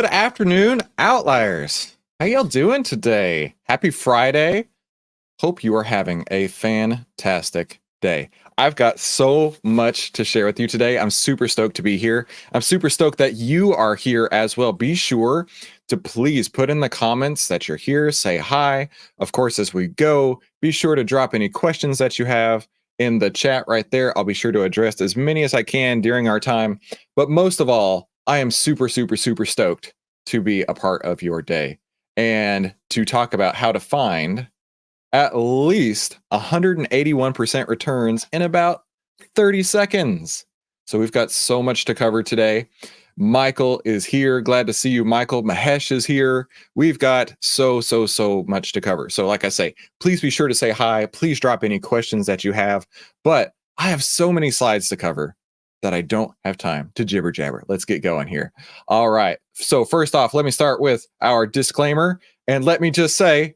Good afternoon, Outliers. How y'all doing today? Happy Friday. Hope you are having a fantastic day. I've got so much to share with you today. I'm super stoked to be here. I'm super stoked that you are here as well. Be sure to please put in the comments that you're here, say hi. Of course, as we go, be sure to drop any questions that you have in the chat right there. I'll be sure to address as many as I can during our time. But most of all, I am super stoked to be a part of your day and to talk about how to find at least 181% returns in about 30 seconds. So we've got so much to cover today. Michael is here. Glad to see you, Michael. Mahesh is here. We've got so much to cover. So like I say, please be sure to say hi. Please drop any questions that you have. But I have so many slides to cover that I don't have time to jibber jabber. Let's get going here. All right. So first off, let me start with our disclaimer. And let me just say,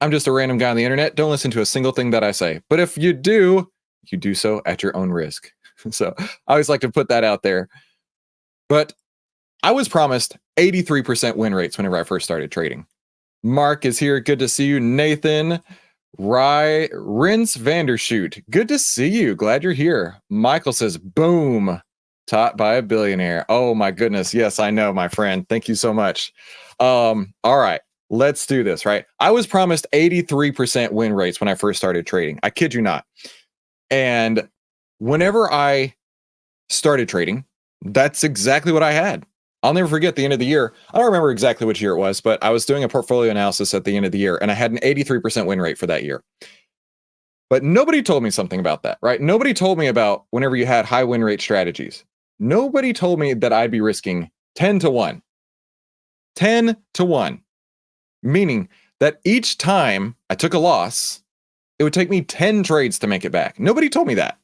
I'm just a random guy on the internet. Don't listen to a single thing that I say. But if you do so at your own risk. So I always like to put that out there. But I was promised 83% win rates whenever I first started trading. Mark is here. Good to see you. Nathan, Rince Vandershoot. Good to see you. Glad you're here. Michael says, boom, taught by a billionaire. Oh my goodness. Yes, I know, my friend. Thank you so much. All right, let's do this, right? I was promised 83% win rates when I first started trading. I kid you not. And whenever I started trading, that's exactly what I had. I'll never forget the end of the year. I don't remember exactly which year it was, but I was doing a portfolio analysis at the end of the year, and I had an 83% win rate for that year. But nobody told me something about that, right? Nobody told me about whenever you had high win rate strategies. Nobody told me that I'd be risking 10 to 1. 10 to 1. Meaning that each time I took a loss, it would take me 10 trades to make it back. Nobody told me that.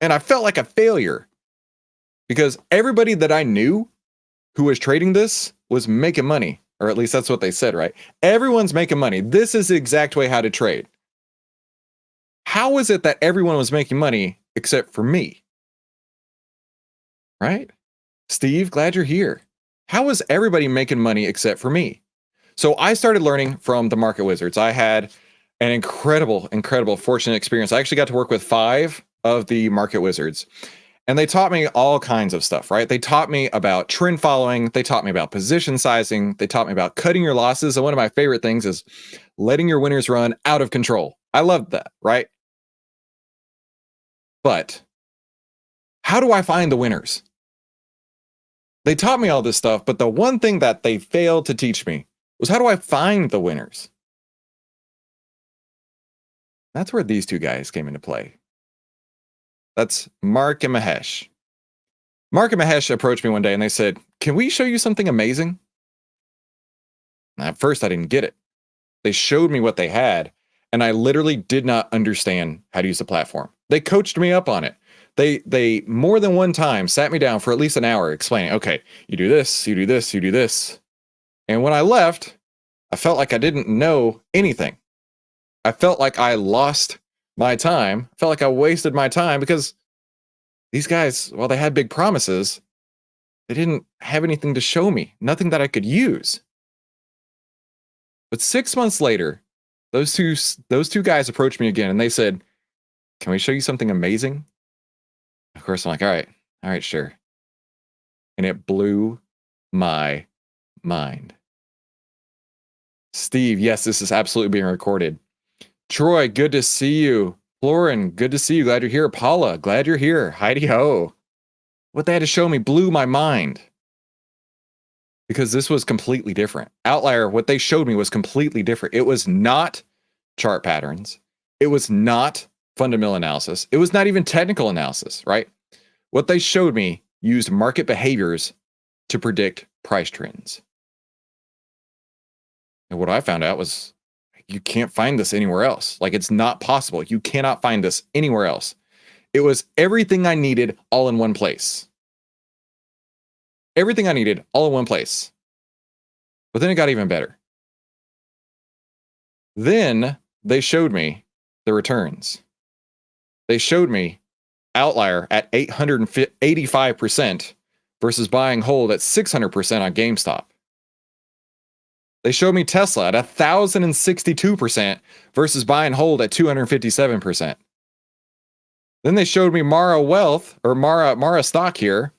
And I felt like a failure because everybody that I knew who was trading this was making money, or at least that's what they said, right? Everyone's making money. This is the exact way how to trade. How is it that everyone was making money except for me? Right? Steve, glad you're here. How is everybody making money except for me? So I started learning from the market wizards. I had an incredible fortunate experience. I actually got to work with 5 of the market wizards. And they taught me all kinds of stuff, right? They taught me about trend following. They taught me about position sizing. They taught me about cutting your losses. And one of my favorite things is letting your winners run out of control. I loved that, right? But how do I find the winners? They taught me all this stuff, but the one thing that they failed to teach me was how do I find the winners? That's where these two guys came into play. That's Mark and Mahesh. Mark and Mahesh approached me one day and they said, can we show you something amazing? And at first I didn't get it. They showed me what they had and I literally did not understand how to use the platform. They coached me up on it. They more than one time sat me down for at least an hour explaining, okay, you do this, you do this, you do this. And when I left, I felt like I didn't know anything. I felt like I lost my time, felt like I wasted my time because these guys, while they had big promises, they didn't have anything to show me, nothing that I could use. But 6 months later, those two guys approached me again and they said, can we show you something amazing? Of course, I'm like, all right, sure. And it blew my mind. Steve, yes, this is absolutely being recorded. Troy, good to see you. Lauren, good to see you. Glad you're here. Paula, glad you're here. Heidi ho. What they had to show me blew my mind. Because this was completely different. Outlier, what they showed me was completely different. It was not chart patterns. It was not fundamental analysis. It was not even technical analysis, right? What they showed me used market behaviors to predict price trends. And what I found out was you can't find this anywhere else. Like, it's not possible. You cannot find this anywhere else. It was everything I needed all in one place. Everything I needed all in one place. But then it got even better. Then they showed me the returns. They showed me Outlier at 885% versus buy and hold at 600% on GameStop. They showed me Tesla at 1,062% versus buy and hold at 257%. Then they showed me Mara Wealth, or Mara stock here,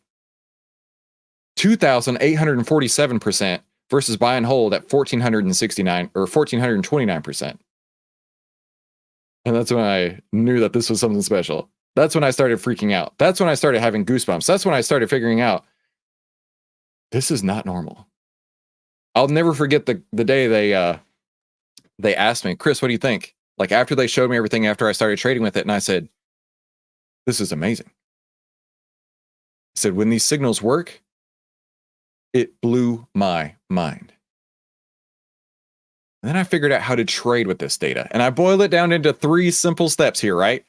2,847% versus buy and hold at 1,469 or 1,429%. And that's when I knew that this was something special. That's when I started freaking out. That's when I started having goosebumps. That's when I started figuring out this is not normal. I'll never forget the day they asked me, Chris, what do you think? Like after they showed me everything, after I started trading with it, and I said, this is amazing. I said, when these signals work, it blew my mind. And then I figured out how to trade with this data. And I boiled it down into 3 simple steps here, right?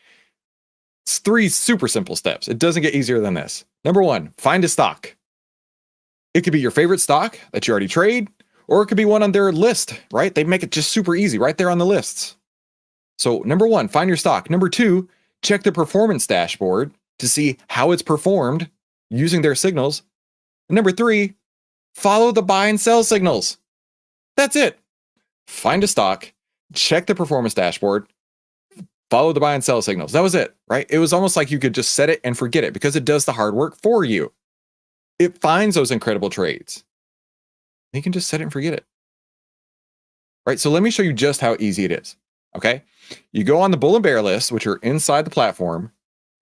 It's 3 super simple steps. It doesn't get easier than this. Number 1, find a stock. It could be your favorite stock that you already trade, or it could be one on their list, right? They make it just super easy right there on the lists. So number 1, find your stock. Number 2, check the performance dashboard to see how it's performed using their signals. And number 3, follow the buy and sell signals. That's it. Find a stock, check the performance dashboard, follow the buy and sell signals. That was it, right? It was almost like you could just set it and forget it because it does the hard work for you. It finds those incredible trades. You can just set it and forget it. Right? So let me show you just how easy it is. Okay? You go on the bull and bear list, which are inside the platform,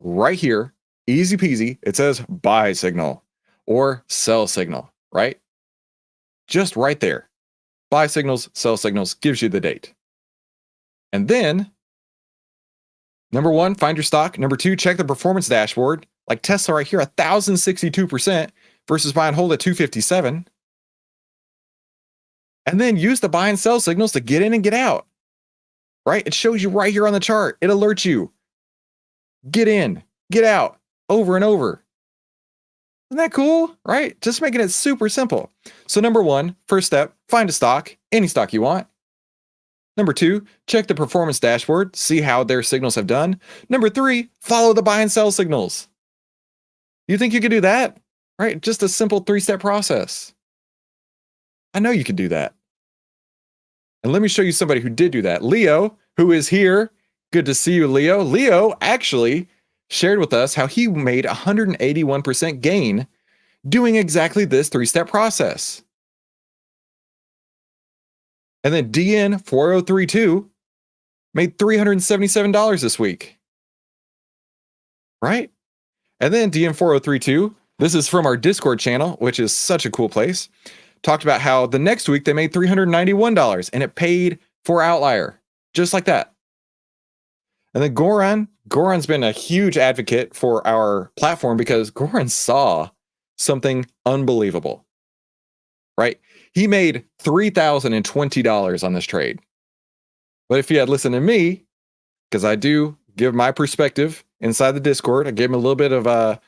right here, easy peasy. It says buy signal or sell signal, right? Just right there. Buy signals, sell signals, gives you the date. And then, number 1, find your stock. Number 2, check the performance dashboard. Like Tesla right here, 1,062% versus buy and hold at 257. And then use the buy and sell signals to get in and get out. Right? It shows you right here on the chart. It alerts you. Get in, get out, over and over. Isn't that cool? Right? Just making it super simple. So number 1, first step, find a stock, any stock you want. Number 2, check the performance dashboard, see how their signals have done. Number 3, follow the buy and sell signals. You think you could do that? Right? Just a simple 3-step process. I know you could do that. And let me show you somebody who did do that. Leo, who is here. Good to see you, Leo. Leo actually shared with us how he made 181% gain doing exactly this 3-step process. And then DN4032 made $377 this week. Right? And then DN4032, this is from our Discord channel, which is such a cool place, talked about how the next week they made $391 and it paid for Outlier, just like that. And then Goran's been a huge advocate for our platform because Goran saw something unbelievable, right? He made $3,020 on this trade. But if he had listened to me, because I do give my perspective inside the Discord, I gave him a little bit of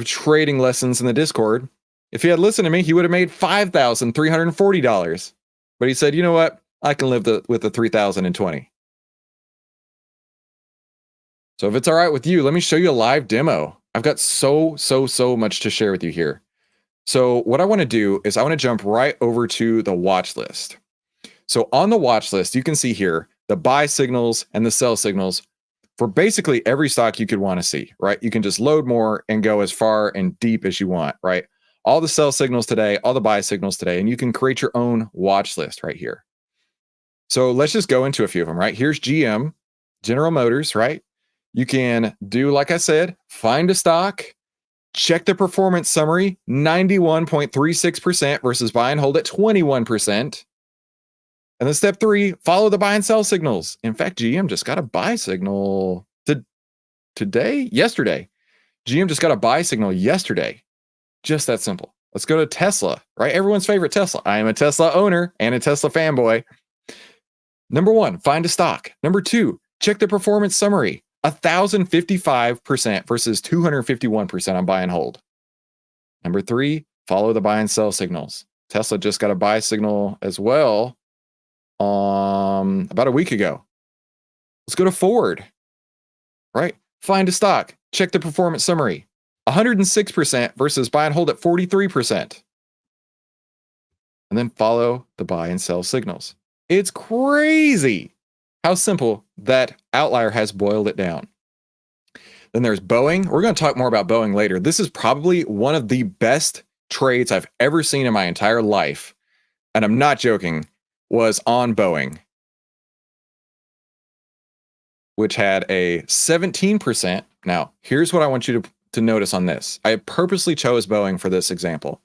trading lessons in the Discord. If he had listened to me, he would have made $5,340. But he said, you know what? I can live with the 3,020. So if it's all right with you, let me show you a live demo. I've got so much to share with you here. So what I want to do is I want to jump right over to the watch list. So on the watch list, you can see here the buy signals and the sell signals for basically every stock you could want to see, right? You can just load more and go as far and deep as you want, right? All the sell signals today, all the buy signals today, and you can create your own watch list right here. So let's just go into a few of them, right? Here's GM, General Motors, right? You can do, like I said, find a stock, check the performance summary, 91.36% versus buy and hold at 21%. And then step 3, follow the buy and sell signals. In fact, GM just got a buy signal yesterday. GM just got a buy signal yesterday. Just that simple. Let's go to Tesla, right? Everyone's favorite Tesla. I am a Tesla owner and a Tesla fanboy. Number 1, find a stock. Number 2, check the performance summary. 1,055% versus 251% on buy and hold. Number 3, follow the buy and sell signals. Tesla just got a buy signal as well about a week ago. Let's go to Ford, right? Find a stock, check the performance summary. 106% versus buy and hold at 43%. And then follow the buy and sell signals. It's crazy how simple that Outlier has boiled it down. Then there's Boeing. We're going to talk more about Boeing later. This is probably one of the best trades I've ever seen in my entire life, and I'm not joking, was on Boeing, which had a 17%. Now, here's what I want you to notice on this. I purposely chose Boeing for this example.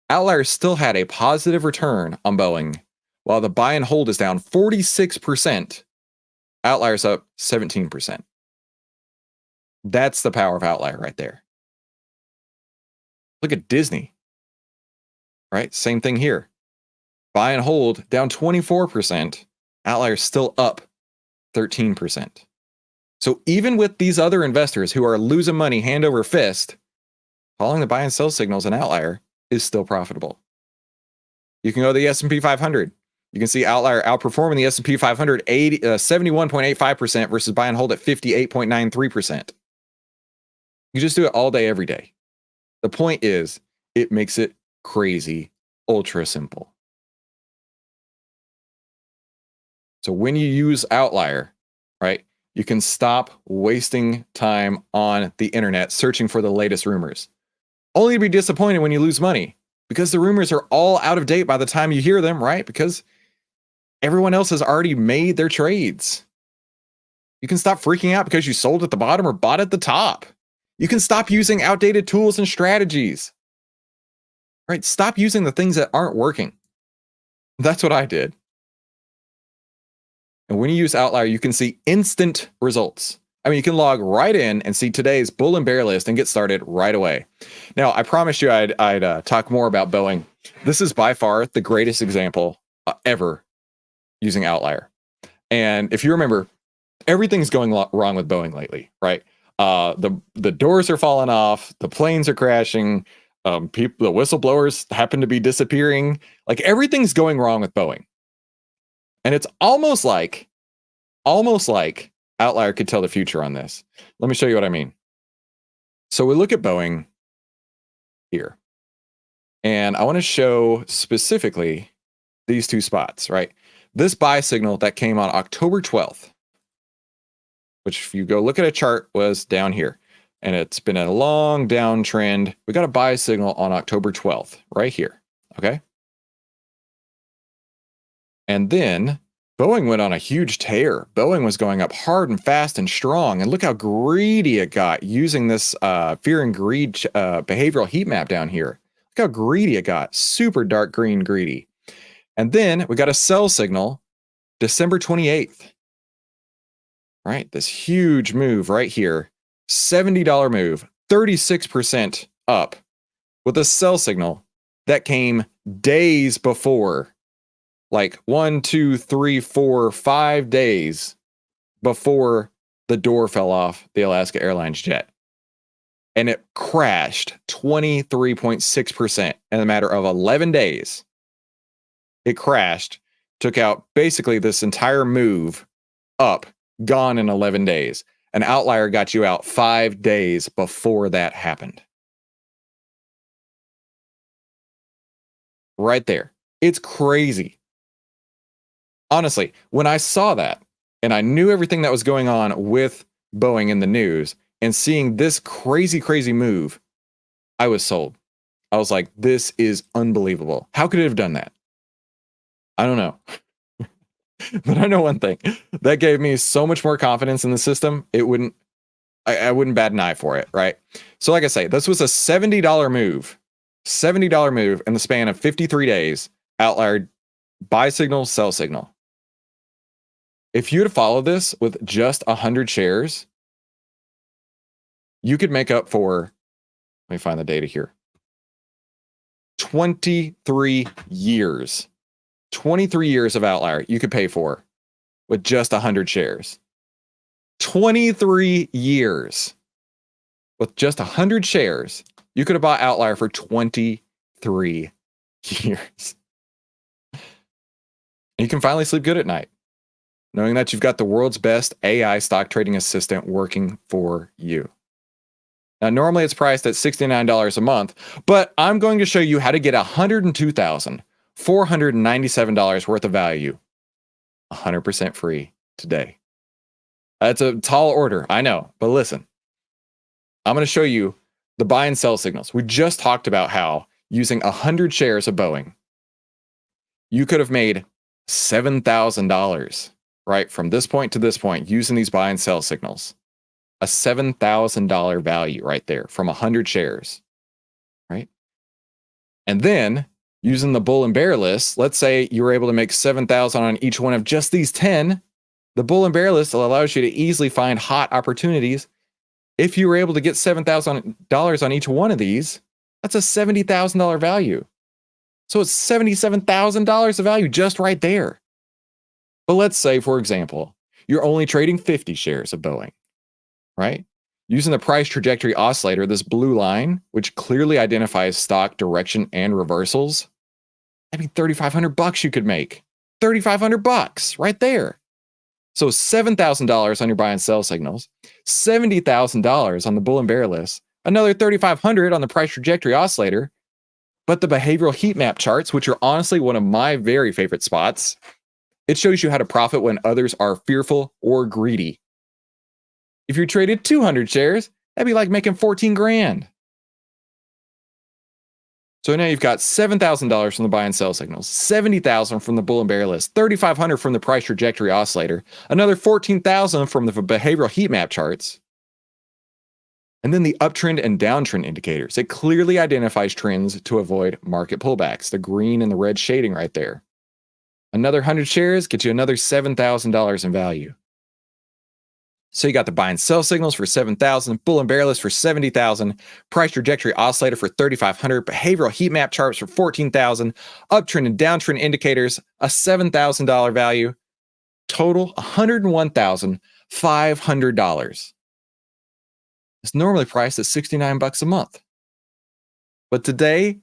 Outlier still had a positive return on Boeing, while the buy and hold is down 46%. Outlier's up 17%. That's the power of Outlier right there. Look at Disney, right? Same thing here. Buy and hold down 24%. Outlier still up 13%. So even with these other investors who are losing money hand over fist, following the buy and sell signals in Outlier is still profitable. You can go to the S&P 500. You can see Outlier outperforming the S&P 500 71.85% versus buy and hold at 58.93%. You just do it all day, every day. The point is, it makes it crazy, ultra simple. So when you use Outlier, right, you can stop wasting time on the internet searching for the latest rumors. Only to be disappointed when you lose money, because the rumors are all out of date by the time you hear them, right? Because everyone else has already made their trades. You can stop freaking out because you sold at the bottom or bought at the top. You can stop using outdated tools and strategies, right? Stop using the things that aren't working. That's what I did. And when you use Outlier, you can see instant results. I mean, you can log right in and see today's bull and bear list and get started right away. Now, I promised you I'd talk more about Boeing. This is by far the greatest example ever using Outlier. And if you remember, everything's going wrong with Boeing lately, right? The doors are falling off, the planes are crashing, the whistleblowers happen to be disappearing. Like, everything's going wrong with Boeing. And it's almost like Outlier could tell the future on this. Let me show you what I mean. So we look at Boeing here, and I want to show specifically these two spots, right? This buy signal that came on October 12th, which if you go look at a chart was down here, and it's been a long downtrend. We got a buy signal on October 12th right here, okay? And then Boeing went on a huge tear. Boeing was going up hard and fast and strong. And look how greedy it got using this fear and greed behavioral heat map down here. Look how greedy it got. Super dark green greedy. And then we got a sell signal December 28th. Right? This huge move right here. $70 move. 36% up with a sell signal that came days before. Like 1, 2, 3, 4, 5 days before the door fell off the Alaska Airlines jet. And it crashed 23.6% in a matter of 11 days. It crashed, took out basically this entire move up, gone in 11 days. An Outlier got you out 5 days before that happened. Right there. It's crazy. Honestly, when I saw that and I knew everything that was going on with Boeing in the news and seeing this crazy, crazy move, I was sold. I was like, this is unbelievable. How could it have done that? I don't know. But I know one thing. That gave me so much more confidence in the system. I wouldn't bat an eye for it, right? So like I say, this was a $70 move. $70 move in the span of 53 days. Outlier buy signal, sell signal. If you had followed this with just 100 shares, you could make up for, let me find the data here, 23 years. 23 years of Outlier you could pay for with just 100 shares. 23 years. With just 100 shares, you could have bought Outlier for 23 years. You can finally sleep good at night, knowing that you've got the world's best AI stock trading assistant working for you. Now, normally it's priced at $69 a month, but I'm going to show you how to get $102,497 worth of value 100% free today. That's a tall order, I know, but listen, I'm going to show you the buy and sell signals. We just talked about how using 100 shares of Boeing, you could have made $7,000, right? From this point to this point, using these buy and sell signals. A $7,000 value right there from 100 shares, right? And then using the bull and bear list, let's say you were able to make 7,000 on each one of just these 10. The bull and bear list allows you to easily find hot opportunities. If you were able to get $7,000 on each one of these, that's a $70,000 value. So it's $77,000 of value just right there. But let's say, for example, you're only trading 50 shares of Boeing, right? Using the price trajectory oscillator, this blue line, which clearly identifies stock direction and reversals, I mean, $3,500 you could make. $3,500 right there. So $7,000 on your buy and sell signals, $70,000 on the bull and bear list, another $3,500 on the price trajectory oscillator. But the behavioral heat map charts, which are honestly one of my very favorite spots, it shows you how to profit when others are fearful or greedy. If you traded 200 shares, that'd be like making 14 grand. So now you've got $7,000 from the buy and sell signals, $70,000 from the bull and bear list, $3,500 from the price trajectory oscillator, another $14,000 from the behavioral heat map charts, and then the uptrend and downtrend indicators. It clearly identifies trends to avoid market pullbacks, the green and the red shading right there. Another 100 shares gets you another $7,000 in value. So you got the buy and sell signals for $7,000, bull and bear list for $70,000, price trajectory oscillator for $3,500, behavioral heat map charts for $14,000, uptrend and downtrend indicators, a $7,000 value, total $101,500. It's normally priced at $69 a month. But today,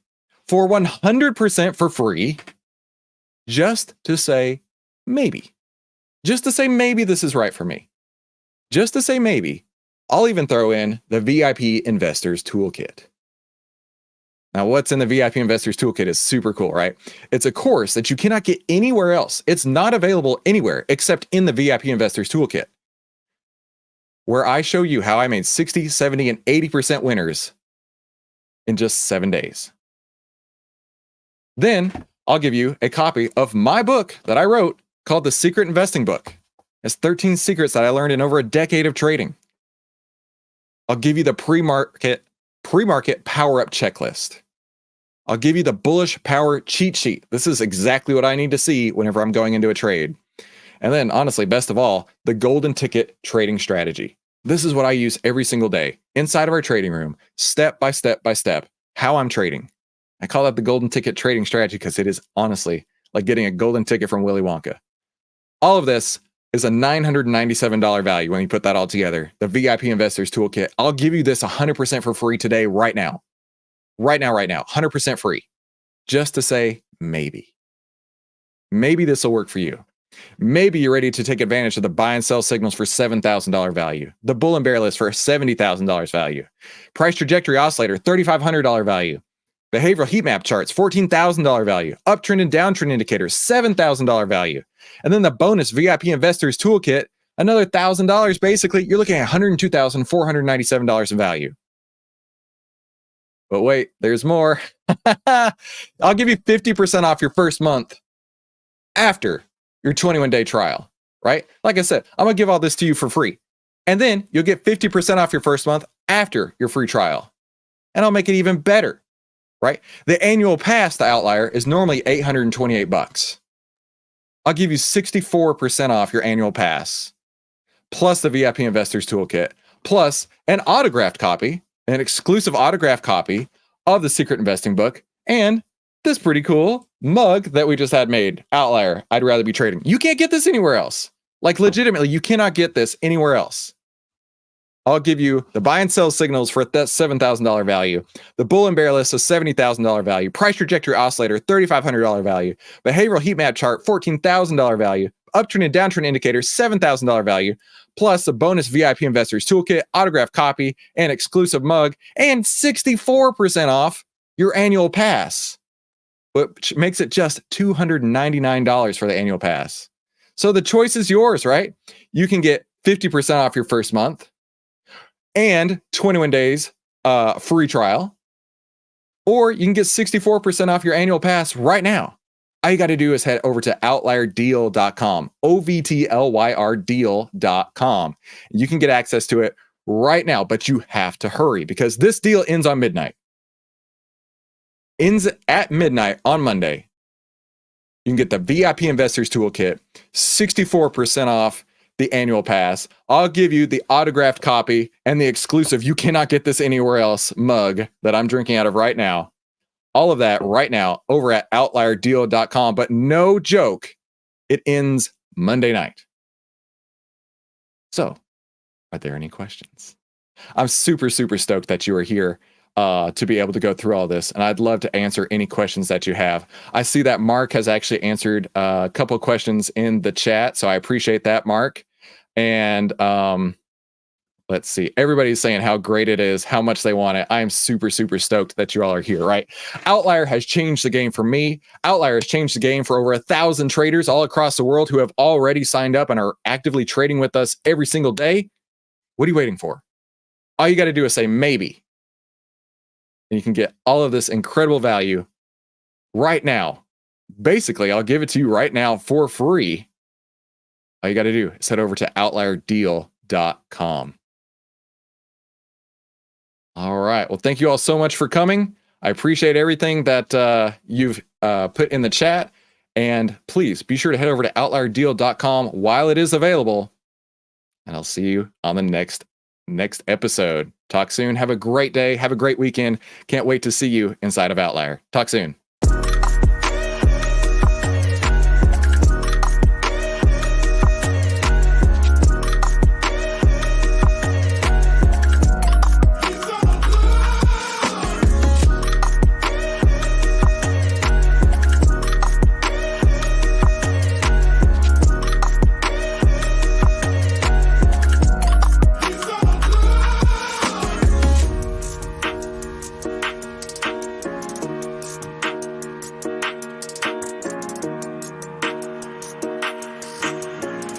for 100% for free, just to say maybe this is right for me. Just to say maybe, I'll even throw in the VIP Investors Toolkit. Now, what's in the VIP Investors Toolkit is super cool, right? It's a course that you cannot get anywhere else. It's not available anywhere except in the VIP Investors Toolkit, where I show you how I made 60, 70, and 80% winners in just 7 days. Then I'll give you a copy of my book that I wrote called The Secret Investing Book. It's 13 secrets that I learned in over a decade of trading. I'll give you the pre-market power-up checklist. I'll give you the bullish power cheat sheet. This is exactly what I need to see whenever I'm going into a trade. And then, honestly, best of all, the golden ticket trading strategy. This is what I use every single day inside of our trading room, step by step by step, how I'm trading. I call that the golden ticket trading strategy because it is honestly like getting a golden ticket from Willy Wonka. All of this is a $997 value when you put that all together. The VIP Investors Toolkit. I'll give you this 100% for free today, right now. Right now, 100% free. Just to say maybe. Maybe this will work for you. Maybe you're ready to take advantage of the buy and sell signals for $7,000 value. The bull and bear list for $70,000 value. Price trajectory oscillator, $3,500 value. Behavioral heat map charts, $14,000 value. Uptrend and downtrend indicators, $7,000 value. And then the bonus VIP Investors Toolkit, another $1,000. Basically, you're looking at $102,497 in value. But wait, there's more. I'll give you 50% off your first month after your 21-day trial, right? Like I said, I'm going to give all this to you for free. And then you'll get 50% off your first month after your free trial. And I'll make it even better, right? The annual pass to Outlier is normally $828. I'll give you 64% off your annual pass, plus the VIP Investors Toolkit, plus an autographed copy, an exclusive autographed copy of the Secret Investing Book, and this pretty cool mug that we just had made. Outlier, I'd rather be trading. You can't get this anywhere else. Like legitimately, you cannot get this anywhere else. I'll give you the buy and sell signals for that $7,000 value, the bull and bear list of $70,000 value, price trajectory oscillator, $3,500 value, behavioral heat map chart, $14,000 value, uptrend and downtrend indicators, $7,000 value, plus a bonus VIP Investors Toolkit, autographed copy, and exclusive mug, and 64% off your annual pass, which makes it just $299 for the annual pass. So the choice is yours, right? You can get 50% off your first month and 21 days free trial, or you can get 64% off your annual pass right now. All you got to do is head over to outlierdeal.com, OVTLYR deal.com. You can get access to it right now, but you have to hurry because this deal ends on midnight. Ends at midnight on Monday. You can get the VIP Investors Toolkit, 64% off the annual pass. I'll give you the autographed copy and the exclusive, you cannot get this anywhere else, mug that I'm drinking out of right now. All of that right now over at outlierdeal.com. But no joke, it ends Monday night. So, are there any questions? I'm super, super stoked that you are here to be able to go through all this. And I'd love to answer any questions that you have. I see that Mark has actually answered a couple of questions in the chat. So I appreciate that, Mark. And let's see. Everybody's saying how great it is, how much they want it. I am super, super stoked that you all are here, right? Outlier has changed the game for me. Outlier has changed the game for over 1,000 traders all across the world who have already signed up and are actively trading with us every single day. What are you waiting for? All you got to do is say maybe. And you can get all of this incredible value right now. Basically, I'll give it to you right now for free. All you got to do is head over to outlierdeal.com. All right. Well, thank you all so much for coming. I appreciate everything that you've put in the chat. And please be sure to head over to outlierdeal.com while it is available. And I'll see you on the next episode. Talk soon. Have a great day. Have a great weekend. Can't wait to see you inside of Outlier. Talk soon.